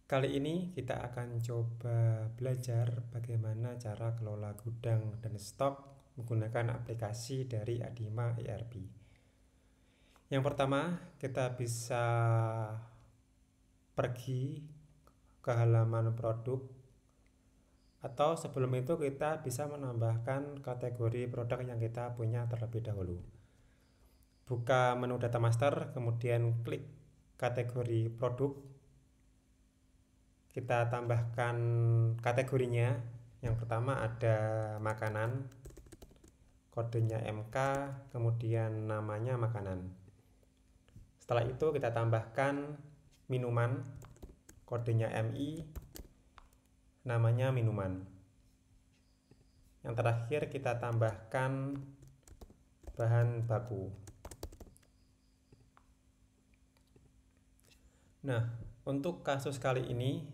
Kali ini kita akan coba belajar bagaimana cara kelola gudang dan stok menggunakan aplikasi dari Adima ERP. Yang pertama, kita bisa pergi ke halaman produk, atau sebelum itu kita bisa menambahkan kategori produk yang kita punya terlebih dahulu. Buka menu data master, kemudian klik kategori produk. Kita tambahkan kategorinya. Yang pertama ada makanan, kodenya MK, kemudian namanya makanan. Setelah itu kita tambahkan minuman, kodenya MI, namanya minuman. Yang terakhir kita tambahkan bahan baku. Nah, untuk kasus kali ini,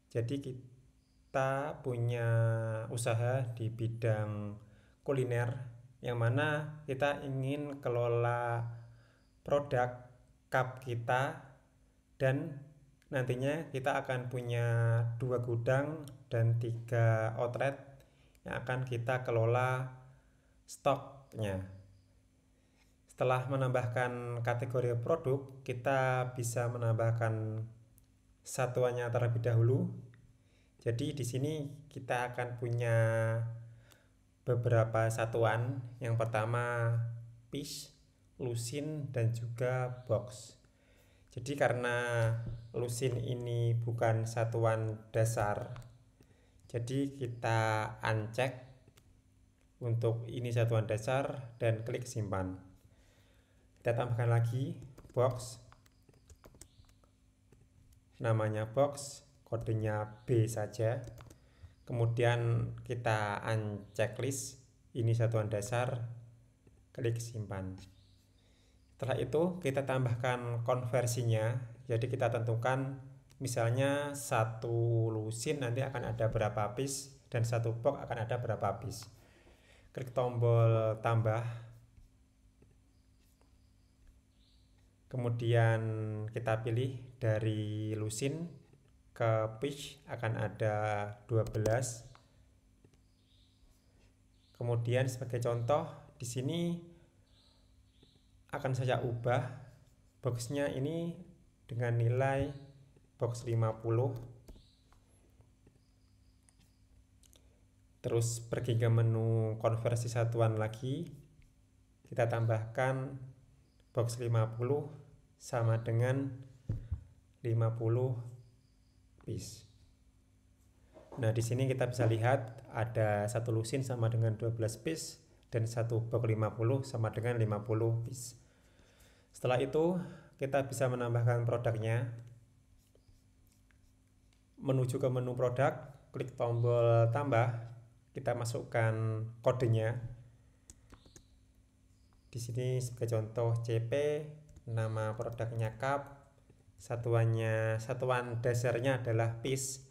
jadi kita punya usaha di bidang kuliner, yang mana kita ingin kelola produk cup kita, dan nantinya kita akan punya 2 gudang dan 3 outlet yang akan kita kelola stoknya. Setelah menambahkan kategori produk, kita bisa menambahkan satuannya terlebih dahulu. Jadi di sini kita akan punya beberapa satuan. Yang pertama piece, lusin, dan juga box. Jadi karena lusin ini bukan satuan dasar, jadi kita uncheck untuk ini satuan dasar dan klik simpan. Kita tambahkan lagi box, namanya box, kodenya B saja. Kemudian kita uncheck list, ini satuan dasar, klik simpan. Setelah itu kita tambahkan konversinya. Jadi kita tentukan misalnya satu lusin nanti akan ada berapa piece dan satu box akan ada berapa piece. Klik tombol tambah. Kemudian kita pilih dari lusin ke piece akan ada 12. Kemudian sebagai contoh di sini akan saya ubah boxnya ini dengan nilai box 50. Terus pergi ke menu konversi satuan lagi, kita tambahkan box 50 sama dengan 50 piece. Nah, di sini kita bisa lihat ada satu lusin sama dengan 12 piece dan satu box 50 sama dengan 50 piece. Setelah itu kita bisa menambahkan produknya. Menuju ke menu produk, klik tombol tambah, kita masukkan kodenya. Di sini sebagai contoh CP, nama produknya cup, satuan dasarnya adalah piece,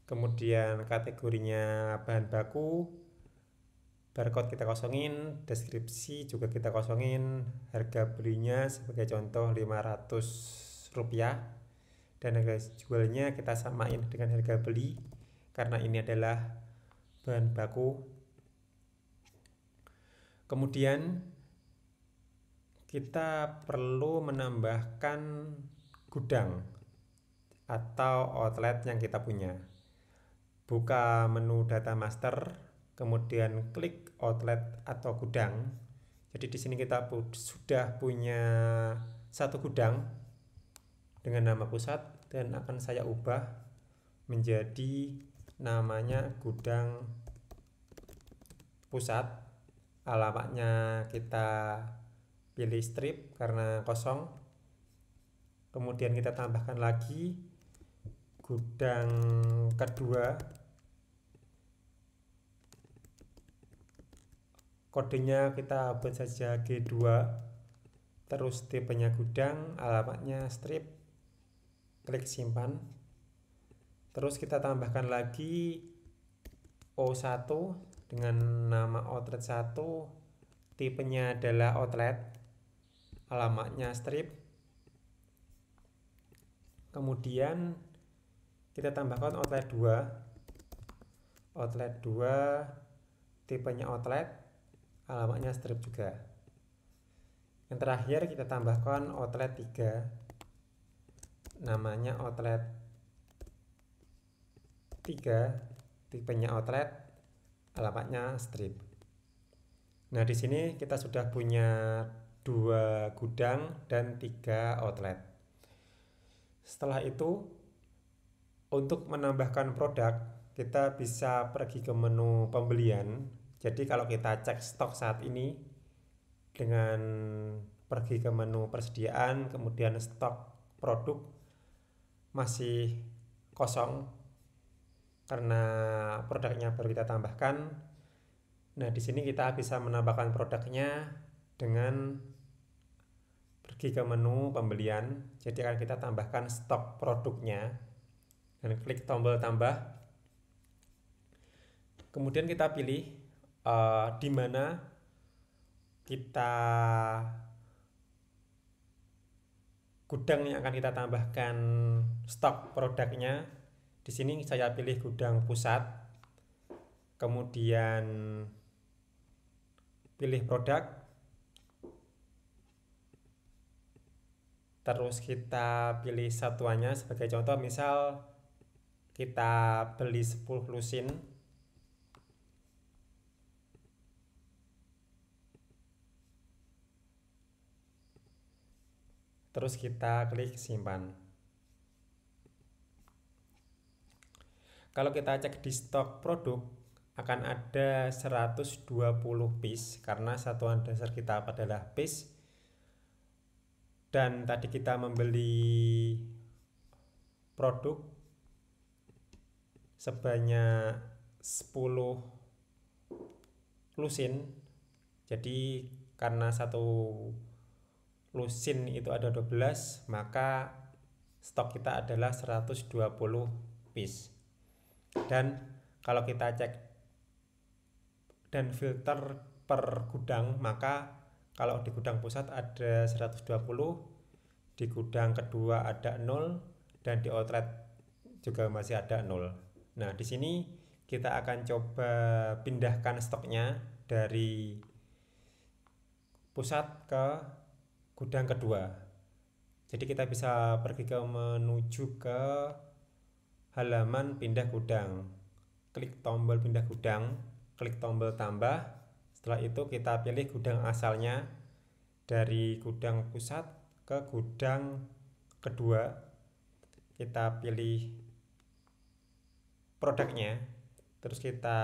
kemudian kategorinya bahan baku, barcode kita kosongin, deskripsi juga kita kosongin, harga belinya sebagai contoh Rp500, dan harga jualnya kita samain dengan harga beli karena ini adalah bahan baku. Kemudian kita perlu menambahkan gudang atau outlet yang kita punya. Buka menu data master, kemudian klik outlet atau gudang. Jadi di sini kita sudah punya satu gudang dengan nama pusat, dan akan saya ubah menjadi namanya gudang pusat. Alamatnya kita pilih strip karena kosong. Kemudian kita tambahkan lagi gudang kedua, kodenya kita buat saja G2, terus tipenya gudang, alamatnya strip, klik simpan. Terus kita tambahkan lagi O1 dengan nama outlet 1, tipenya adalah outlet, alamatnya strip. Kemudian kita tambahkan outlet 2. Outlet 2 tipenya outlet, alamatnya strip juga. Yang terakhir kita tambahkan outlet 3, namanya outlet 3, tipenya outlet, alamatnya strip. Nah, di sini kita sudah punya 2 gudang dan 3 outlet. Setelah itu, untuk menambahkan produk, kita bisa pergi ke menu pembelian. Jadi kalau kita cek stok saat ini dengan pergi ke menu persediaan, kemudian stok produk masih kosong karena produknya baru kita tambahkan. Nah, di sini kita bisa menambahkan produknya dengan pergi ke menu pembelian. Jadi akan kita tambahkan stok produknya dan klik tombol tambah. Kemudian kita pilih di mana kita gudang yang akan kita tambahkan stok produknya. Di sini saya pilih gudang pusat. Kemudian pilih produk. Terus kita pilih satuannya, sebagai contoh misal kita beli 10 lusin. Terus kita klik simpan. Kalau kita cek di stok produk akan ada 120 piece karena satuan dasar kita adalah piece. Dan tadi kita membeli produk sebanyak 10 lusin. Jadi karena satu lusin itu ada 12, maka stok kita adalah 120 piece. Dan kalau kita cek dan filter per gudang, maka kalau di gudang pusat ada 120, di gudang kedua ada 0, dan di outlet juga masih ada 0. Nah, di sini kita akan coba pindahkan stoknya dari pusat ke gudang kedua. Jadi kita bisa pergi ke menuju ke halaman pindah gudang. Klik tombol pindah gudang, klik tombol tambah. Setelah itu kita pilih gudang asalnya dari gudang pusat ke gudang kedua. Kita pilih produknya, terus kita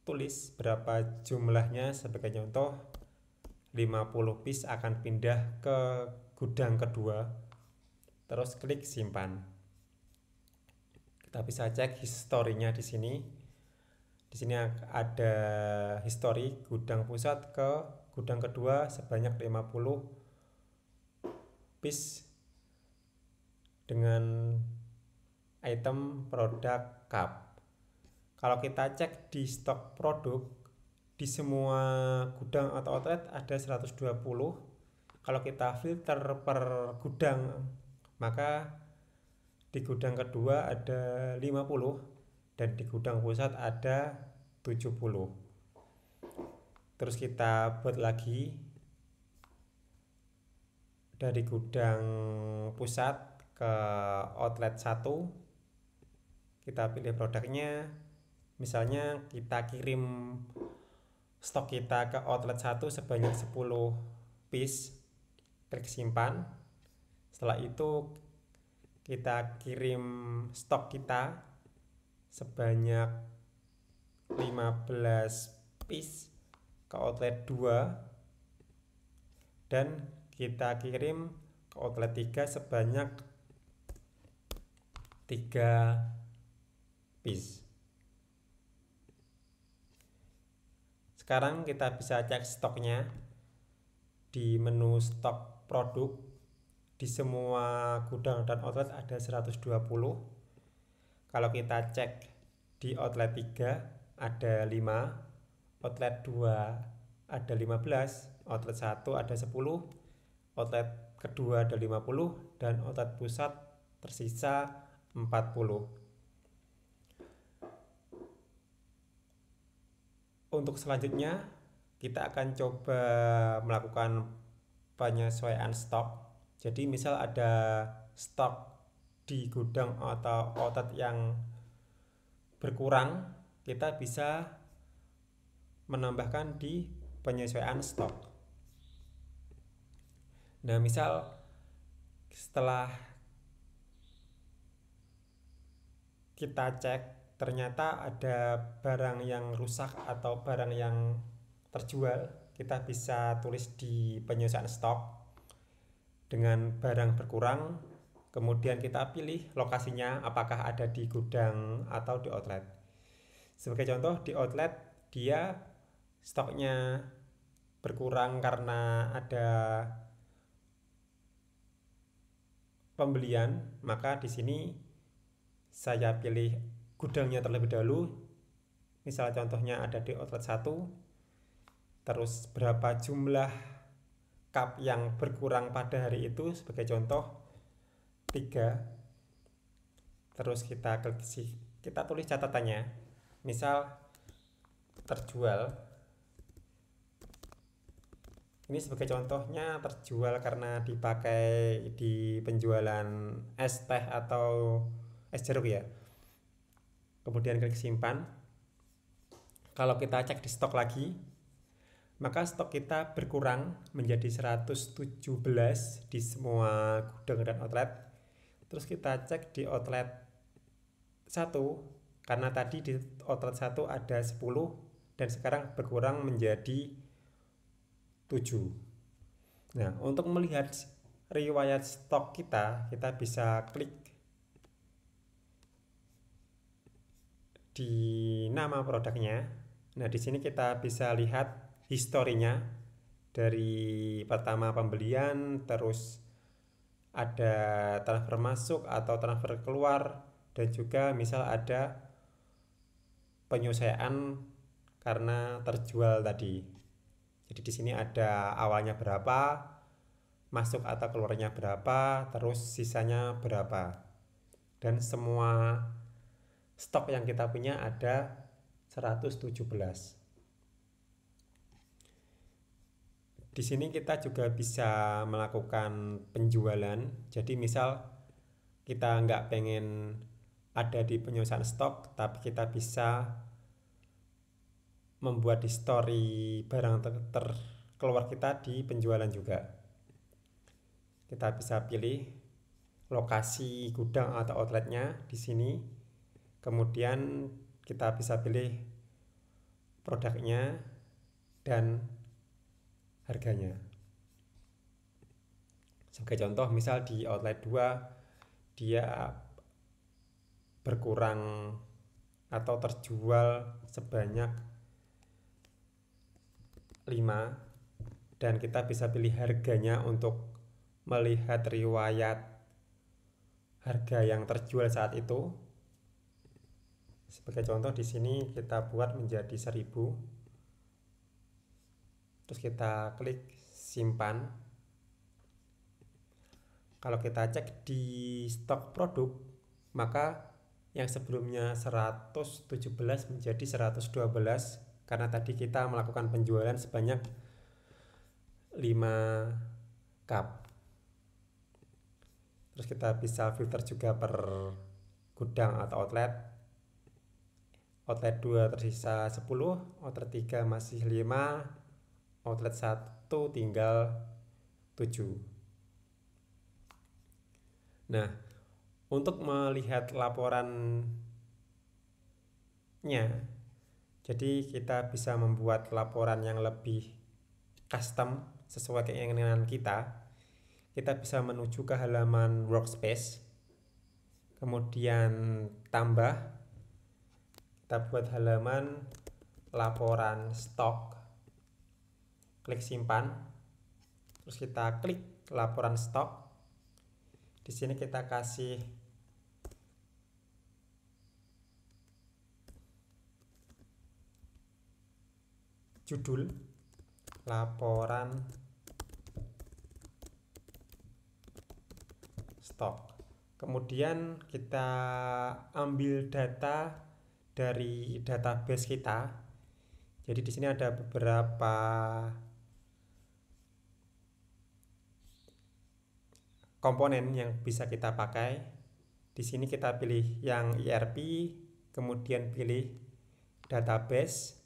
tulis berapa jumlahnya. Sebagai contoh 50 piece akan pindah ke gudang kedua. Terus klik simpan. Kita bisa cek historinya di sini. Di sini ada history gudang pusat ke gudang kedua sebanyak 50 piece dengan item produk cup. Kalau kita cek di stok produk, di semua gudang atau outlet ada 120. Kalau kita filter per gudang, maka di gudang kedua ada 50 dan di gudang pusat ada 70. Terus kita buat lagi dari gudang pusat ke outlet 1. Kita pilih produknya. Misalnya kita kirim stok kita ke outlet 1 sebanyak 10 piece. Klik simpan. Setelah itu kita kirim stok kita sebanyak 15 piece ke outlet 2 dan kita kirim ke outlet 3 sebanyak 3 piece. Sekarang kita bisa cek stoknya di menu stok produk. Di semua gudang dan outlet ada 120. Kalau kita cek di outlet 3 ada 5, outlet 2 ada 15, outlet 1 ada 10, outlet kedua ada 50, dan outlet pusat tersisa 40. Untuk selanjutnya kita akan coba melakukan penyesuaian stok. Jadi misal ada stok di gudang atau outlet yang berkurang, kita bisa menambahkan di penyesuaian stok. Nah, misal setelah kita cek ternyata ada barang yang rusak atau barang yang terjual, kita bisa tulis di penyesuaian stok dengan barang berkurang, kemudian kita pilih lokasinya apakah ada di gudang atau di outlet. Sebagai contoh, di outlet dia stoknya berkurang karena ada pembelian, maka di sini saya pilih gudangnya terlebih dahulu. Misal contohnya ada di outlet 1, terus berapa jumlah cup yang berkurang pada hari itu, sebagai contoh 3. Terus kita klik kita tulis catatannya. Misal terjual. Ini sebagai contohnya terjual karena dipakai di penjualan es teh atau es jeruk ya. Kemudian klik simpan. Kalau kita cek di stok lagi, maka stok kita berkurang menjadi 117 di semua gudang dan outlet. Terus kita cek di outlet 1, karena tadi di outlet 1 ada 10 dan sekarang berkurang menjadi 7. Nah, untuk melihat riwayat stok kita bisa klik di nama produknya. Nah, di sini kita bisa lihat historinya dari pertama pembelian, terus ada transfer masuk atau transfer keluar, dan juga misal ada penyesuaian karena terjual tadi. Jadi di sini ada awalnya berapa, masuk atau keluarnya berapa, terus sisanya berapa. Dan semua stok yang kita punya ada 117. Di sini kita juga bisa melakukan penjualan. Jadi misal kita nggak pengen ada di penyesuaian stok, tapi kita bisa membuat history barang terkeluar kita di penjualan juga. Kita bisa pilih lokasi gudang atau outletnya di sini. Kemudian kita bisa pilih produknya dan harganya. Sebagai contoh, misal di outlet 2 dia berkurang atau terjual sebanyak 5, dan kita bisa pilih harganya untuk melihat riwayat harga yang terjual saat itu. Sebagai contoh di sini kita buat menjadi 1000. Terus kita klik simpan. Kalau kita cek di stok produk, maka yang sebelumnya 117 menjadi 112 karena tadi kita melakukan penjualan sebanyak 5 cup. Terus kita bisa filter juga per gudang atau outlet. Outlet 2 tersisa 10, outlet 3 masih 5, outlet 1 tinggal 7. Nah, untuk melihat laporannya, jadi kita bisa membuat laporan yang lebih custom sesuai keinginan kita. Kita bisa menuju ke halaman workspace, kemudian tambah, kita buat halaman laporan stok, klik simpan, terus kita klik laporan stok. Di sini kita kasih judul laporan stok. Kemudian kita ambil data dari database kita. Jadi di sini ada beberapa komponen yang bisa kita pakai. Di sini kita pilih yang ERP, kemudian pilih database,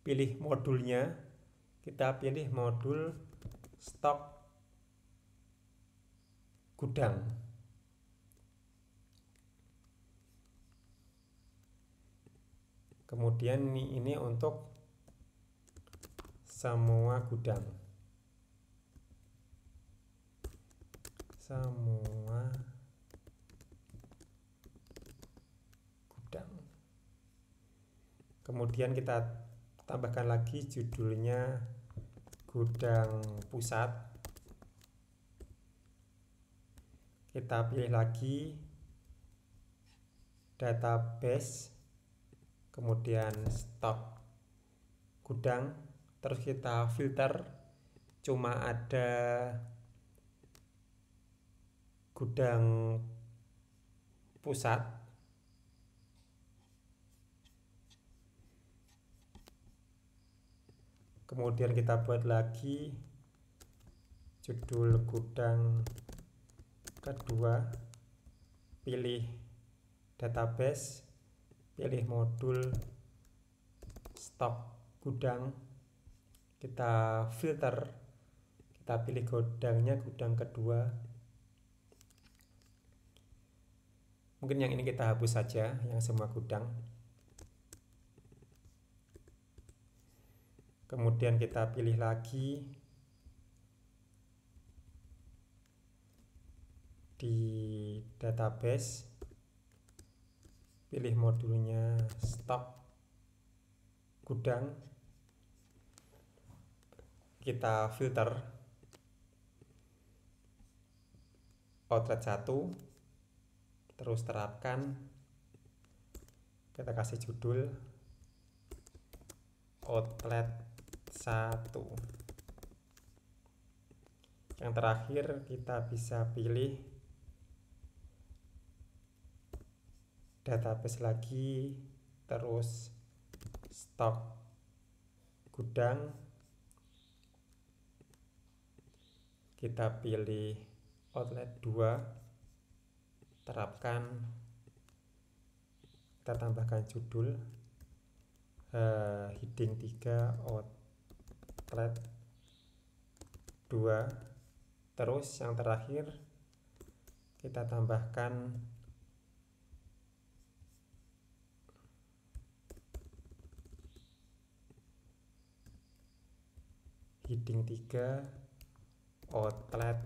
pilih modulnya. Kita pilih modul stok gudang. Kemudian ini untuk semua gudang. Kemudian kita tambahkan lagi judulnya gudang pusat. Kita pilih lagi database, kemudian stok gudang, terus kita filter cuma ada gudang pusat. Kemudian kita buat lagi judul gudang kedua, pilih database, pilih modul stok gudang, kita filter, kita pilih gudangnya gudang kedua. Mungkin yang ini kita hapus saja, yang semua gudang. Kemudian kita pilih lagi di database, pilih modulnya stok gudang, kita filter outlet 1, terus terapkan, kita kasih judul outlet 1. Yang terakhir kita bisa pilih database lagi, terus stok gudang, kita pilih outlet 2, terapkan, kita tambahkan judul heading 3 outlet 2. Terus yang terakhir kita tambahkan heading 3 outlet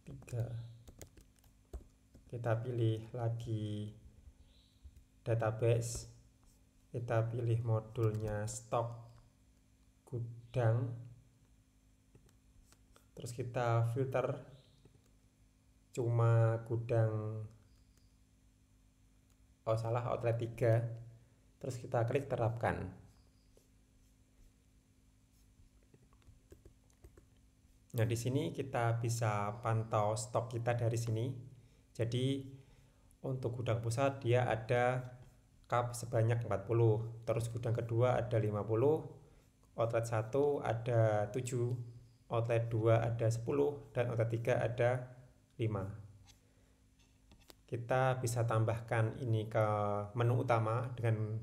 3. Kita pilih lagi database, kita pilih modulnya stok gudang, terus kita filter cuma gudang outlet 3, terus kita klik terapkan. Nah, di sini kita bisa pantau stok kita dari sini. Jadi untuk gudang pusat dia ada cup sebanyak 40, terus gudang kedua ada 50, outlet 1 ada 7, outlet 2 ada 10, dan outlet 3 ada 5. Kita bisa tambahkan ini ke menu utama dengan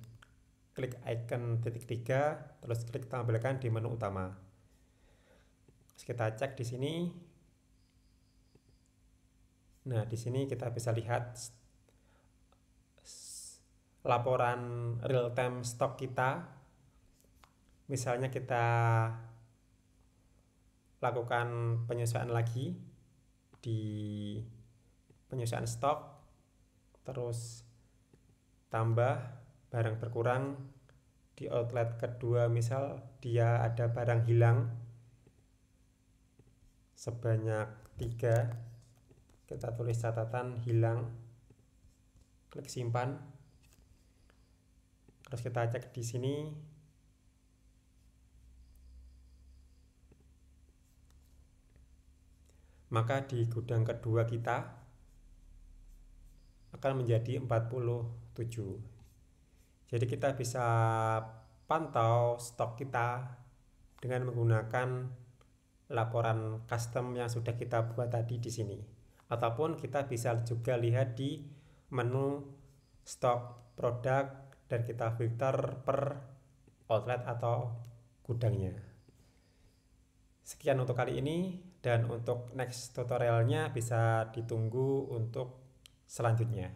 klik icon titik 3, terus klik tampilkan di menu utama. Terus kita cek di sini. Nah, di sini kita bisa lihat laporan real time stok kita. Misalnya kita lakukan penyesuaian lagi di penyesuaian stok, terus tambah barang berkurang di outlet kedua, misal dia ada barang hilang sebanyak 3, kita tulis catatan hilang, klik simpan, terus kita cek di sini. Maka di gudang kedua kita akan menjadi 47. Jadi kita bisa pantau stok kita dengan menggunakan laporan custom yang sudah kita buat tadi di sini. Ataupun kita bisa juga lihat di menu stok produk dan kita filter per outlet atau gudangnya. Sekian untuk kali ini, dan untuk next tutorialnya bisa ditunggu untuk selanjutnya.